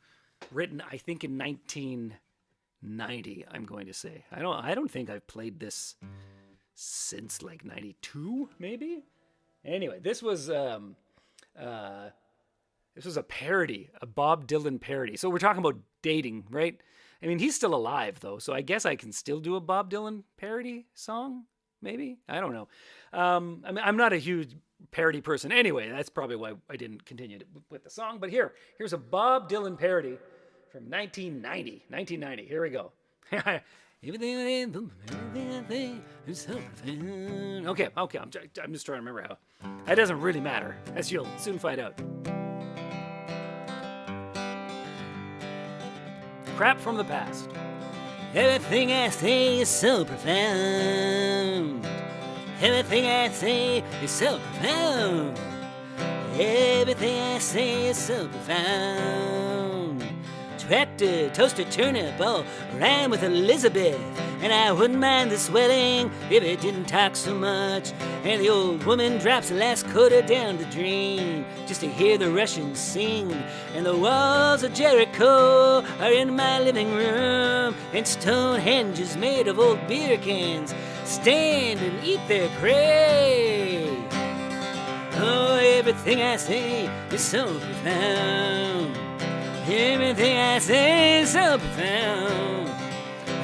written, I think, in 1990, I'm going to say. I don't think I've played this since like 92, maybe. Anyway, this was a parody, a Bob Dylan parody. So we're talking about dating, right? I mean, he's still alive though, so I guess I can still do a Bob Dylan parody song, maybe. I don't know. I mean, I'm not a huge parody person anyway. That's probably why I didn't continue with the song. But here's a Bob Dylan parody from 1990. 1990. Here we go. Everything is so profound. Okay. I'm just trying to remember how. That doesn't really matter, as you'll soon find out. Crap from the past. Everything I say is so profound. Everything I say is so profound. Everything I say is so profound. Tractor, toaster, turnip, all rhyme with Elizabeth. And I wouldn't mind the swelling if it didn't talk so much. And the old woman drops the last quarter down the drain just to hear the Russians sing. And the walls of Jericho are in my living room. And Stonehenge is made of old beer cans. Stand and eat their prey. Oh, everything I say is so profound. Everything I say is so profound.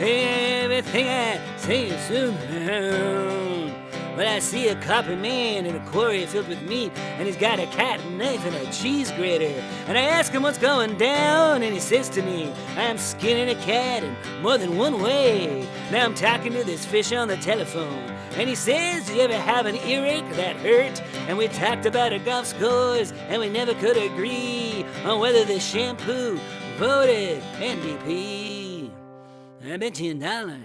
Everything I say is so profound. When I see a copper man in a quarry filled with meat, and he's got a cat knife and a cheese grater, and I ask him what's going down, and he says to me, I'm skinning a cat in more than one way. Now I'm talking to this fish on the telephone, and he says, do you ever have an earache that hurt? And we talked about our golf scores, and we never could agree on whether the shampoo voted MVP. I bet you $1.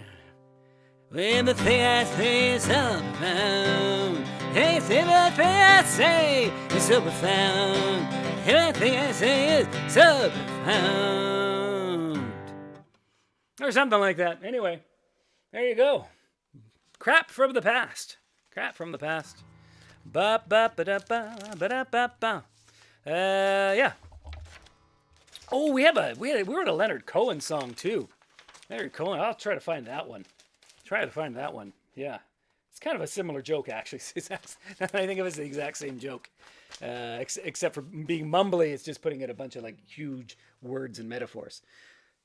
Everything I say is so profound. Everything I say is so profound. Everything I say is so profound. Or something like that. Anyway, there you go. Crap from the past. Crap from the past. Ba ba ba da ba ba da ba ba. Yeah. Oh, we were at a Leonard Cohen song too. Leonard Cohen. I'll try to find that one. Yeah. It's kind of a similar joke, actually. I think of it as the exact same joke. Except for being mumbly, it's just putting in a bunch of like huge words and metaphors.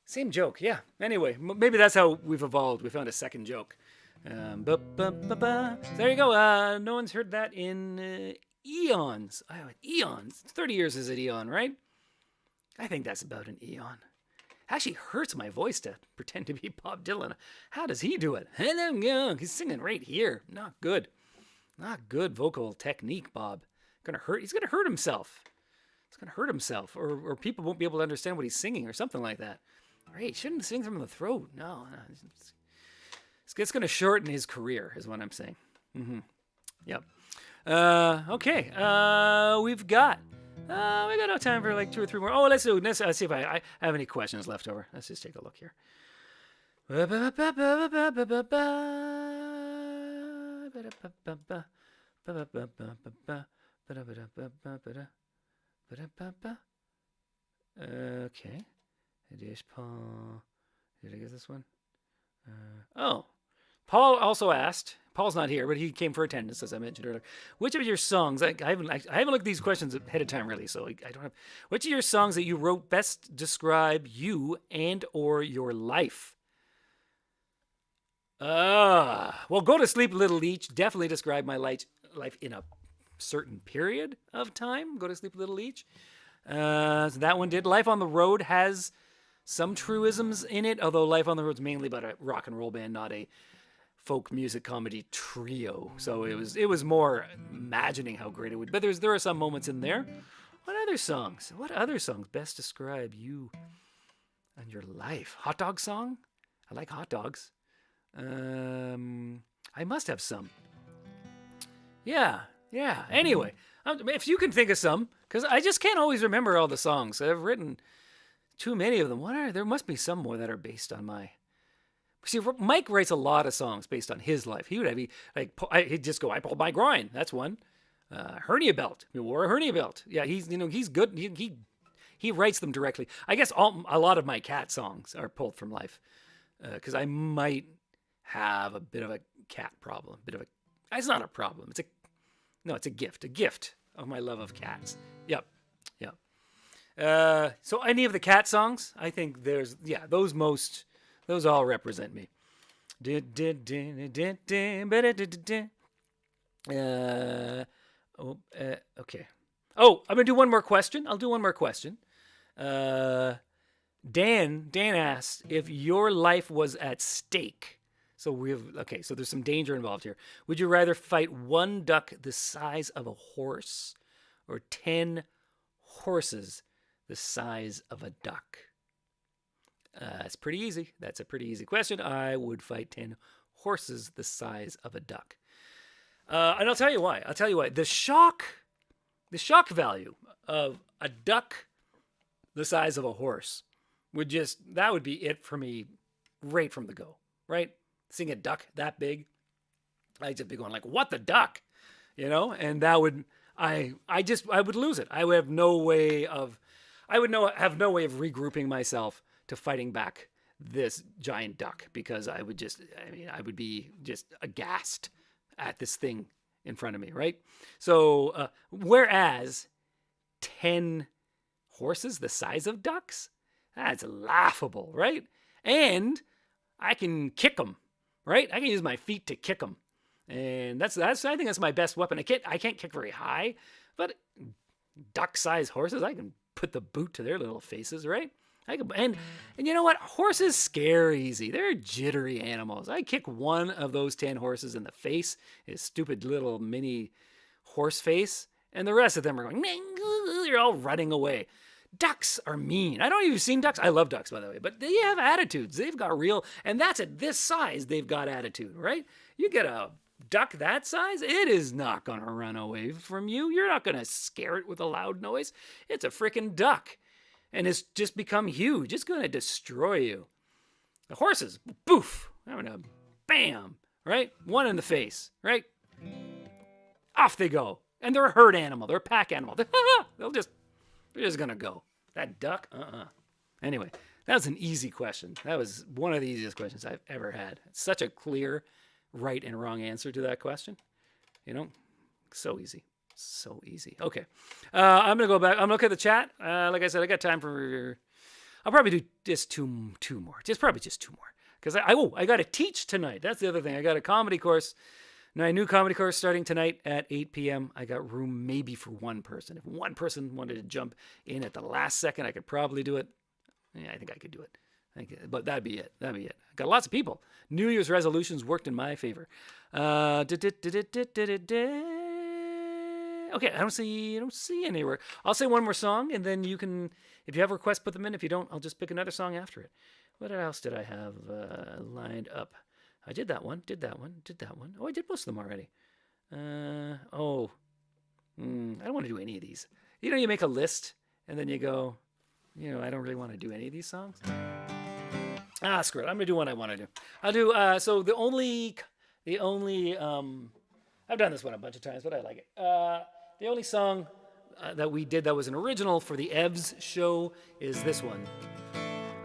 Same joke, yeah. Anyway, maybe that's how we've evolved. We found a second joke. So there you go. No one's heard that in eons. Eons. 30 years is an eon, right? I think that's about an eon. Actually hurts my voice to pretend to be Bob Dylan. How does he do it? He's singing right here. Not good vocal technique, Bob. He's gonna hurt himself. Or people won't be able to understand what he's singing or something like that. Right? He shouldn't sing from the throat. No. It's gonna shorten his career, is what I'm saying. Mm-hmm. Yep. Okay. We've got no time for like 2 or 3 more. Oh, let's see if I have any questions left over. Let's just take a look here. Okay. Paul. Did I get this one? Paul also asked. Paul's not here, but he came for attendance, as I mentioned earlier. Which of your songs? I haven't looked at these questions ahead of time, really, so I don't have. Which of your songs that you wrote best describe you and or your life? Well, Go to Sleep Little Leech definitely described my life in a certain period of time. Go to Sleep Little Leech. So that one did. Life on the Road has some truisms in it, although Life on the Road is mainly about a rock and roll band, not a folk music comedy trio. So it was more imagining how great it would be. But there are some moments in there. What other songs best describe you and your life? Hot dog song? I like hot dogs. I must have some. Yeah. Anyway, if you can think of some, because I just can't always remember all the songs. I've written too many of them. There must be some more that are based on my. See, Mike writes a lot of songs based on his life. He would he'd just go, I pulled my groin. That's one. Hernia belt. He wore a hernia belt. Yeah, he's good. He writes them directly. I guess a lot of my cat songs are pulled from life, because I might have a bit of a cat problem. It's not a problem. It's a gift. A gift of my love of cats. Yep. So any of the cat songs, I think those all represent me. Okay. Oh, I'm gonna do one more question. I'll do one more question. Dan asked if your life was at stake. So there's some danger involved here. Would you rather fight one duck the size of a horse or 10 horses the size of a duck? It's pretty easy. That's a pretty easy question. I would fight 10 horses the size of a duck. And I'll tell you why. The shock the shock value of a duck the size of a horse that would be it for me right from the go, right? Seeing a duck that big, I'd just be going like, what the duck? And that would, I would lose it. I would have no way of regrouping myself to fighting back this giant duck, because I would be just aghast at this thing in front of me, right? So, whereas 10 horses the size of ducks, that's laughable, right? And I can kick them, right? I can use my feet to kick them. And I think that's my best weapon. I can't kick very high, but duck-sized horses, I can put the boot to their little faces, right? And you know what? Horses scare easy. They're jittery animals. I kick one of those 10 horses in the face, his stupid little mini horse face, and the rest of them are going, they're all running away. Ducks are mean. I don't know if you've seen ducks. I love ducks, by the way, but they have attitudes. They've got and that's at this size, they've got attitude, right? You get a duck that size, it is not going to run away from you. You're not going to scare it with a loud noise. It's a freaking duck. And it's just become huge. It's going to destroy you. The horses, boof, I'm going to bam, right? One in the face, right? Off they go. And they're a herd animal. They're a pack animal. They're just going to go. That duck, Anyway, that was an easy question. That was one of the easiest questions I've ever had. It's such a clear right and wrong answer to that question. So easy. So easy. Okay. I'm going to go back. I'm going to look at the chat. Like I said, I got time for... I'll probably do just two more. Probably just two more. Because I got to teach tonight. That's the other thing. I got a comedy course. My new comedy course starting tonight at 8 p.m. I got room maybe for one person. If one person wanted to jump in at the last second, I could probably do it. Yeah, I think I could do it. But that'd be it. I got lots of people. New Year's resolutions worked in my favor. Okay, I don't see anywhere. I'll say one more song, and then you can, if you have requests, put them in. If you don't, I'll just pick another song after it. What else did I have lined up? I did that one. Oh, I did most of them already. I don't want to do any of these. You make a list, and then you go, I don't really want to do any of these songs. Screw it. I'm gonna do one I want to do. I'll do. So the only. I've done this one a bunch of times, but I like it. The only song that we did that was an original for the Evs show is this one.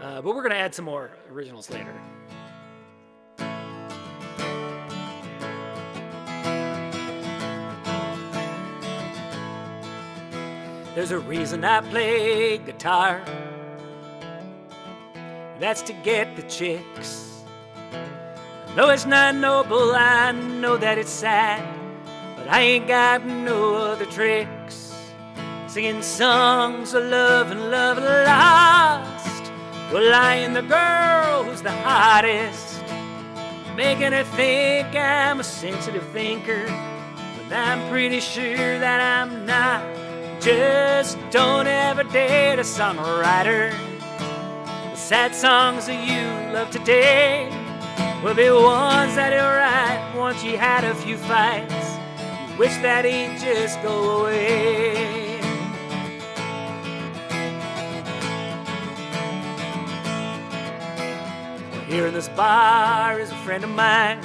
But we're gonna add some more originals later. There's a reason I play guitar. That's to get the chicks. No, it's not noble, I know that it's sad, but I ain't got no other tricks. Singing songs of love and love lost. Well, I am the girl who's the hottest, making her think I'm a sensitive thinker, but I'm pretty sure that I'm not. Just don't ever date a songwriter. The sad songs that you love today will be ones that he'll write once you had a few fights. You wish that he'd just go away. Well, here in this bar is a friend of mine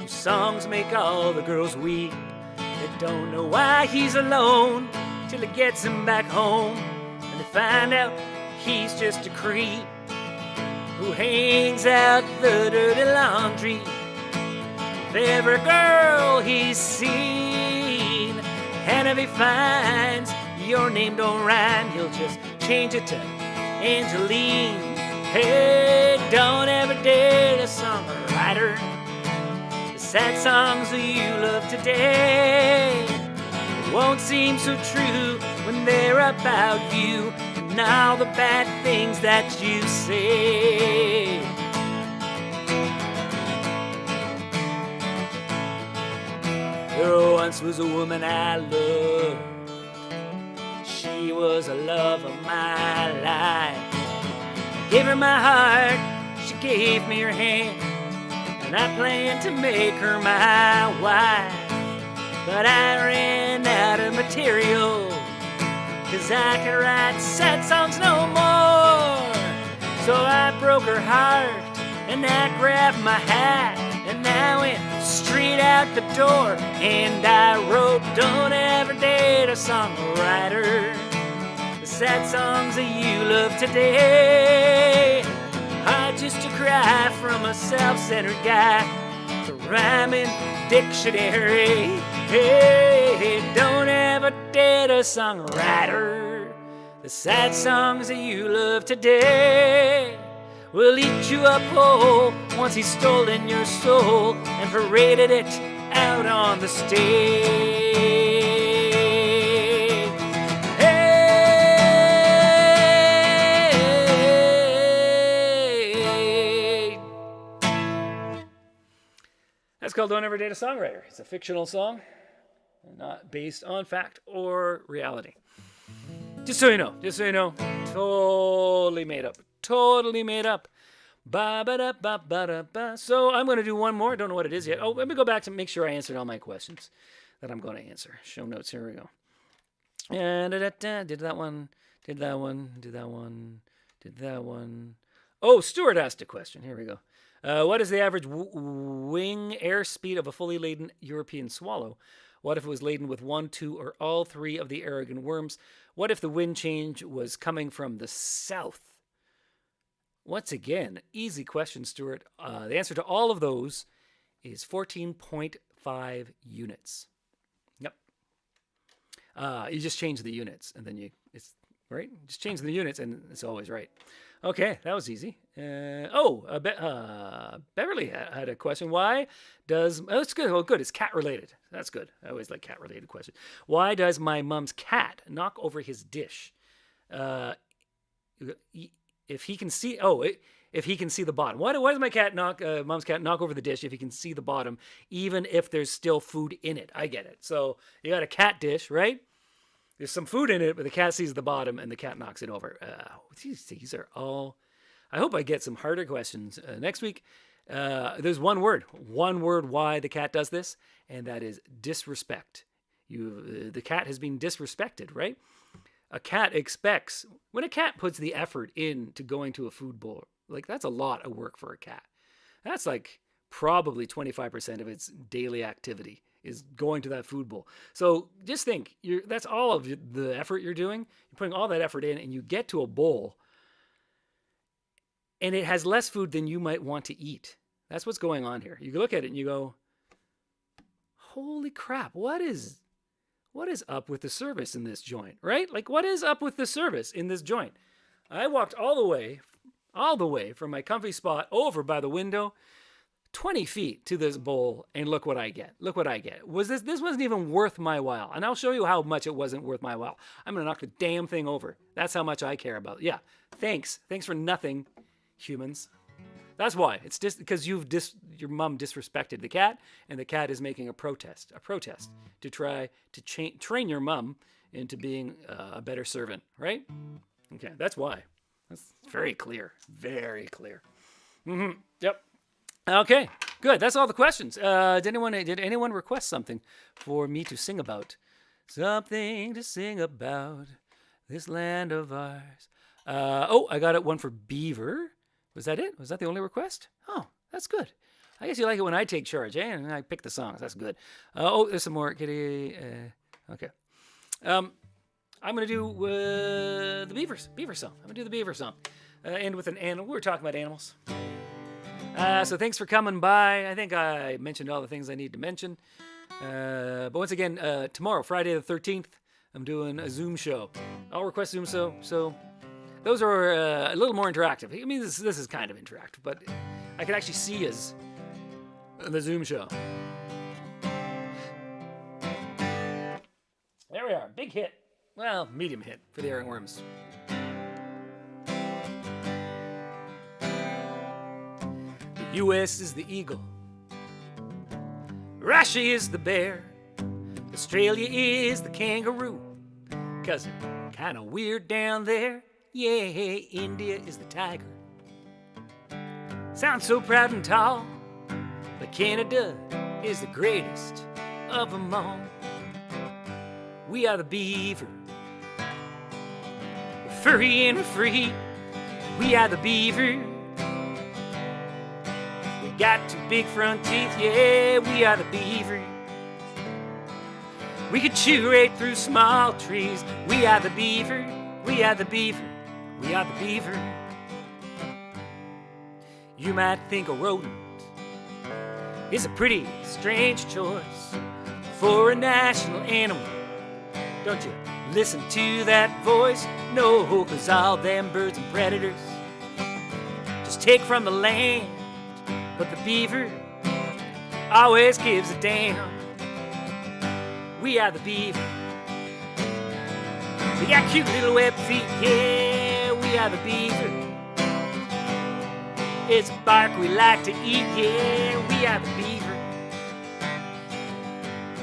whose songs make all the girls weep. They don't know why he's alone till it gets him back home, and they find out he's just a creep who hangs out the dirty laundry of every girl he's seen. And if he finds your name don't rhyme, he'll just change it to Angeline. Hey, don't ever date a songwriter. The sad songs that you love today won't seem so true when they're about you and all the bad things that you say. There once was a woman I loved. She was the love of my life. I gave her my heart, she gave me her hand, and I planned to make her my wife. but I ran out of material, 'cause I could write sad songs no more. So I broke her heart, and I grabbed my hat, and I went straight out the door, and I wrote, don't ever date a songwriter. The sad songs that you love today are just a cry from a self-centered guy. The rhyming dictionary. Hey, don't ever date a songwriter. The sad songs that you love today will eat you up whole once he's stolen your soul and paraded it out on the stage. Hey. That's called Don't Ever Date a Songwriter. It's a fictional song, not based on fact or reality. Just so you know, totally made up. Totally made up. Ba-ba-da-ba-ba-da-ba. So I'm going to do one more. Don't know what it is yet. Oh, let me go back to make sure I answered all my questions that I'm going to answer. Show notes. Here we go. And did that one. Oh, Stuart asked a question. Here we go. What is the average wing airspeed of a fully laden European swallow? What if it was laden with 1, 2, or all 3 of the Aragon worms? What if the wind change was coming from the south? Once again, easy question, Stuart. The answer to all of those is 14.5 units. Yep. You just change the units, and then it's right. Just change the units, and it's always right. Okay, that was easy. Beverly had a question. Why does... Oh, it's good. Oh, good. It's cat-related. That's good. I always like cat-related questions. Why does my mom's cat knock over his dish? If he can see... if he can see the bottom. Why does my cat mom's cat knock over the dish if he can see the bottom, even if there's still food in it? I get it. So you got a cat dish, right? There's some food in it, but the cat sees the bottom and the cat knocks it over. These are all... I hope I get some harder questions next week. There's one word why the cat does this, and that is disrespect. The cat has been disrespected, right? A cat expects... When a cat puts the effort into going to a food bowl, like that's a lot of work for a cat. That's like probably 25% of its daily activity is going to that food bowl. So just think, that's all of the effort you're doing. You're putting all that effort in, and you get to a bowl, and it has less food than you might want to eat. That's what's going on here. You look at it and you go, holy crap, what is up with the service in this joint, right? Like, what is up with the service in this joint? I walked all the way from my comfy spot over by the window, 20 feet to this bowl, and look what I get. This wasn't even worth my while. And I'll show you how much it wasn't worth my while. I'm going to knock the damn thing over. That's how much I care about it. Yeah, thanks for nothing, humans. That's why. It's just because your mom disrespected the cat, and the cat is making a protest to try to train your mom into being a better servant, right? Okay, that's why. That's very clear. Very clear. Mm-hmm. Yep. Okay, good. That's all the questions. Did anyone request something for me to sing about? Something to sing about this land of ours. I got one for Beaver. Was that it? Was that the only request? Oh, that's good. I guess you like it when I take charge, eh? And I pick the songs. That's good. There's some more. Kitty. Okay. I'm going to do the Beaver song. I'm going to do the Beaver song. End with an animal. We were talking about animals. So thanks for coming by. I think I mentioned all the things I need to mention. But once again, tomorrow, Friday the 13th, I'm doing a Zoom show. I'll request Zoom so those are a little more interactive. I mean, this is kind of interactive, but I can actually see us in the Zoom show. There we are. Big hit. Well, medium hit for the Aragon worms. The U.S. is the eagle. Russia is the bear. Australia is the kangaroo. 'Cause they're kind of weird down there. Yeah, India is the tiger. Sounds so proud and tall, but Canada is the greatest. of them all. We are the beaver. We're furry and we're free. We are the beaver. We got 2 big front teeth, yeah, we are the beaver. We could chew right through small trees. We are the beaver. We are the beaver. We are the beaver. You might think a rodent is a pretty strange choice for a national animal. Don't you listen to that voice? No, 'cause all them birds and predators just take from the land. But the beaver always gives a damn. We are the beaver. We got cute little web feet, yeah, we are the beaver. It's bark we like to eat, yeah, we are the beaver.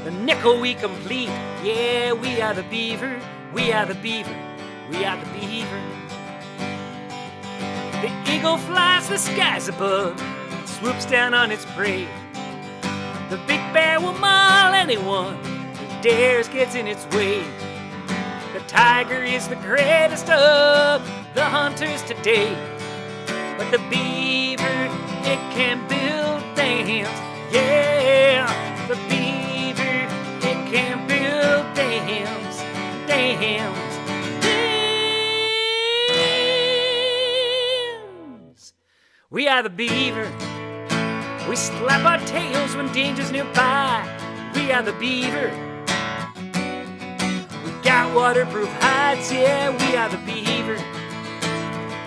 The nickel we complete, yeah, we are the beaver. We are the beaver. We are the beaver. The eagle flies the skies above, swoops down on its prey. The big bear will maul anyone who dares gets in its way. The tiger is the greatest of the hunters today. But the beaver, it can build dams, yeah. The beaver, it can build dams, dams, dams. We are the beaver. We slap our tails when danger's nearby. We are the beaver. We got waterproof hides, yeah, we are the beaver.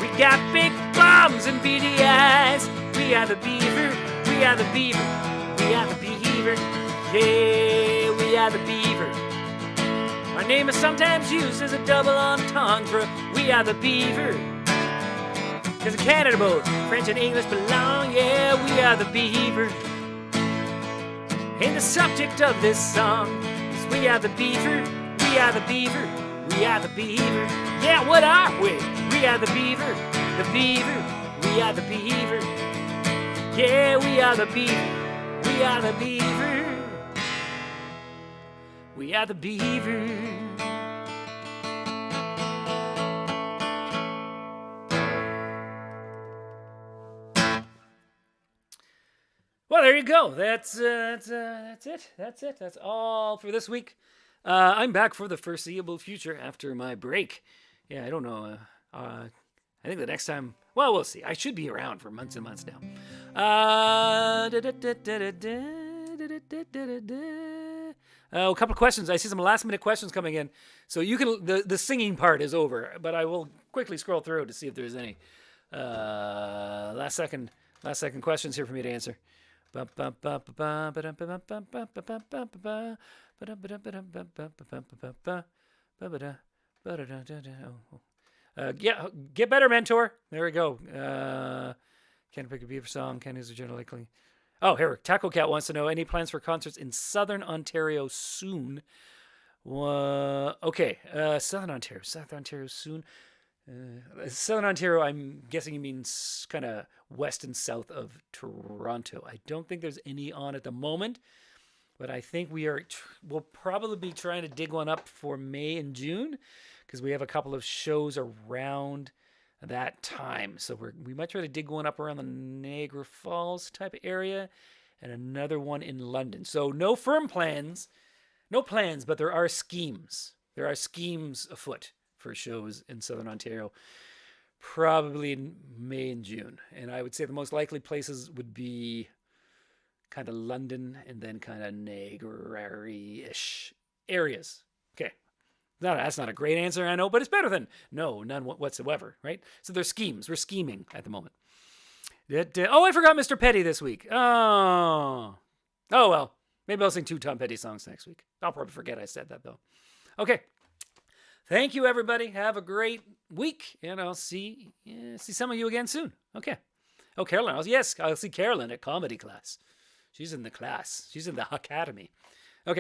We got big bombs and beady eyes. We are the beaver. We are the beaver. We are the beaver. Yeah, we are the beaver. Our name is sometimes used as a double entendre. We are the beaver. 'Cause in Canada both French and English belong. Yeah, we are the beaver. And the subject of this song is we are the beaver. We are the beaver. We are the beaver. Yeah, what are we? We are the beaver. The beaver. We are the beaver. Yeah, we are the beaver. We are the beaver. We are the beaver. Well, there you go. That's it. That's it. That's all for this week. I'm back for the foreseeable future after my break. Yeah, I don't know. I think the next time, well, we'll see. I should be around for months and months now. A couple of questions. I see some last minute questions coming in. So you can, the singing part is over, but I will quickly scroll through to see if there's any last second questions here for me to answer. Yeah, get better, mentor. There we go. Can't pick a beaver song. Can't use a general likely. Oh, here, Taco Cat wants to know any plans for concerts in Southern Ontario soon. Okay, Southern Ontario soon. Southern Ontario, I'm guessing you mean kind of west and south of Toronto. I don't think there's any on at the moment, but I think we'll probably be trying to dig one up for May and June because we have a couple of shows around that time. So we might try to dig one up around the Niagara Falls type of area and another one in London. So no firm plans, but there are schemes. There are schemes afoot for shows in Southern Ontario, probably in May and June. And I would say the most likely places would be kind of London and then kind of Niagara-ish areas. Okay. That's not a great answer, I know, but it's better than none whatsoever, right? So there's schemes. We're scheming at the moment. I forgot Mr. Petty this week. Oh, well. Maybe I'll sing 2 Tom Petty songs next week. I'll probably forget I said that, though. Okay. Thank you, everybody. Have a great week, and I'll see some of you again soon. Okay. Oh, Carolyn. Yes, I'll see Carolyn at comedy class. She's in the class. She's in the academy.